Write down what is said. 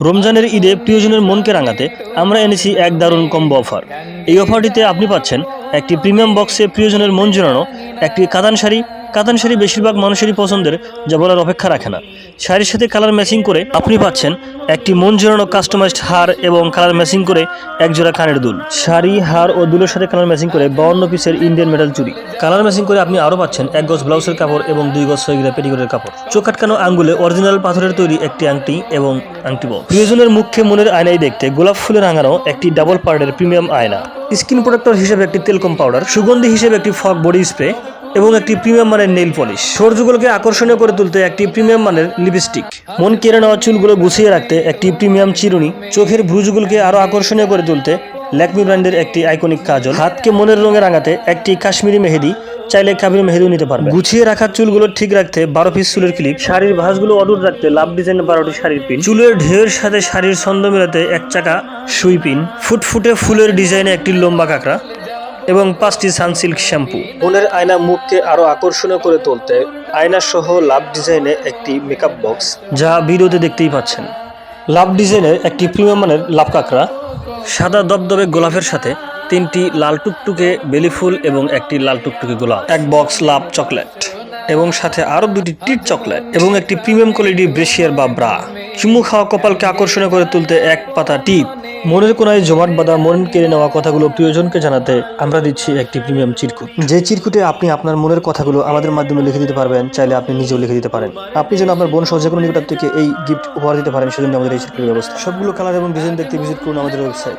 রমজানের ঈদে প্রিয়জনের মনকে রাঙাতে আমরা এনেছি এক দারুণ কম্বো অফার। এই অফারটিতে আপনি পাচ্ছেন একটি প্রিমিয়াম বক্সে প্রিয়জনের মন জোড়ানো একটি কাতান শাড়ি বেশিরভাগ মানুষেরই পছন্দের, যা বলার অপেক্ষা রাখে না। শাড়ির সাথে কালার ম্যাচিং করে আপনি পাচ্ছেন একটি মন জোড়ানো কাস্টমাইজড হার এবং কালার ম্যাচিং করে একজোড়া কানের দুল। শাড়ি, হার ও দুলের সাথে কালার ম্যাচিং করে 52 পিসের ইন্ডিয়ান মেটাল চুড়ি। কালার ম্যাচিং করে আপনি আরও পাচ্ছেন 1 গজ ব্লাউজের কাপড় এবং 2 গজ 6 গ্রা পেটিকোটের কাপড়। চোখ আটকানো আঙ্গুলে অরিজিনাল পাথরের তৈরি একটি আংটি এবং আংটি বক্স। প্রিয়জনের মুখে মনের আয়নায় দেখতে গোলাপ ফুলে রাঙানো একটি ডাবল পার্টের প্রিমিয়াম আয়না। স্কিন প্রোটেক্টর হিসেবে একটি তেলকম পাউডার, সুগন্ধি হিসেবে একটি ফগ বডি স্প্রে এবং একটি প্রিমিয়াম মানের নেইল পলিশ। সৌন্দর্যগুলোকে আকর্ষণীয় করে তুলতে একটি প্রিমিয়াম মানের লিপস্টিক। মন কেড়ে নেওয়া চুলগুলো গুছিয়ে রাখতে একটি প্রিমিয়াম চিরুনি। চোখের ভ্রুজগুলোকে আরো আকর্ষণীয় করে তুলতে ল্যাকমি ব্র্যান্ডের একটি আইকনিক কাজল। হাতকে মনের রঙে রাঙাতে একটি কাশ্মীরি মেহেদি, চাইলে কাবির মেহেদিও নিতে পারবে। গুছিয়ে রাখা চুলগুলো ঠিক রাখতে 12 পিস চুলের ক্লিপ। শাড়ির ভাঁজগুলো অটুট রাখতে লাভ ডিজাইনের 12টি শাড়ির পিন। চুলের ঢেউয়ের সাথে শাড়ির ছন্দ মেলাতে এক চাকা সুই পিন। ফুটফুটে ফুলের ডিজাইনে একটি লম্বা কাঁকড়া এবং 5টি সানসিল্ক শ্যাম্পু। মনের আয়না মুখকে আরো আকর্ষণীয় করে তুলতে আয়না সহ লাভ ডিজাইনে একটি মেকআপ বক্স, যা ভিডিওতে দেখতেই পাচ্ছেন। লাভ ডিজাইনের একটি প্রিমিয়াম মানের লাভ কাঁকড়া, সাদা দবদবে গোলাপের সাথে 3টি লাল টুকটুকে বেলি ফুল এবং একটি লাল টুকটুকে গোলাপ, এক বক্স লাভ চকলেট এবং সাথে আরো 2টি টিট চকলেট এবং একটি প্রিমিয়াম কোয়ালিটি ব্রেশিয়ার বা ব্রা। চুমু খাওয়া কপালকে আকর্ষণীয় করে তুলতে এক পাতা টিপ। মনের কোনায় জমাট বাঁধা মন কেড়ে নেওয়া কথাগুলো প্রিয়জনকে জানাতে আমরা দিচ্ছি একটি প্রিমিয়াম চিরকুট। যে চিরকুটে আপনি আপনার মনের কথাগুলো আমাদের মাধ্যমে লিখে দিতে পারবেন, চাইলে আপনি নিজেও লিখে দিতে পারেন। আপনি যেন আপনার বোন সহ যে কোনো নিকটাত্মীয়কে এই গিফট উপহার দিতে পারেন, সেজন্য আমাদের এই চিরকুটের ব্যবস্থা। সবগুলো কালার এবং ডিজাইন দেখতে ভিজিট করুন আমাদের ওয়েবসাইট।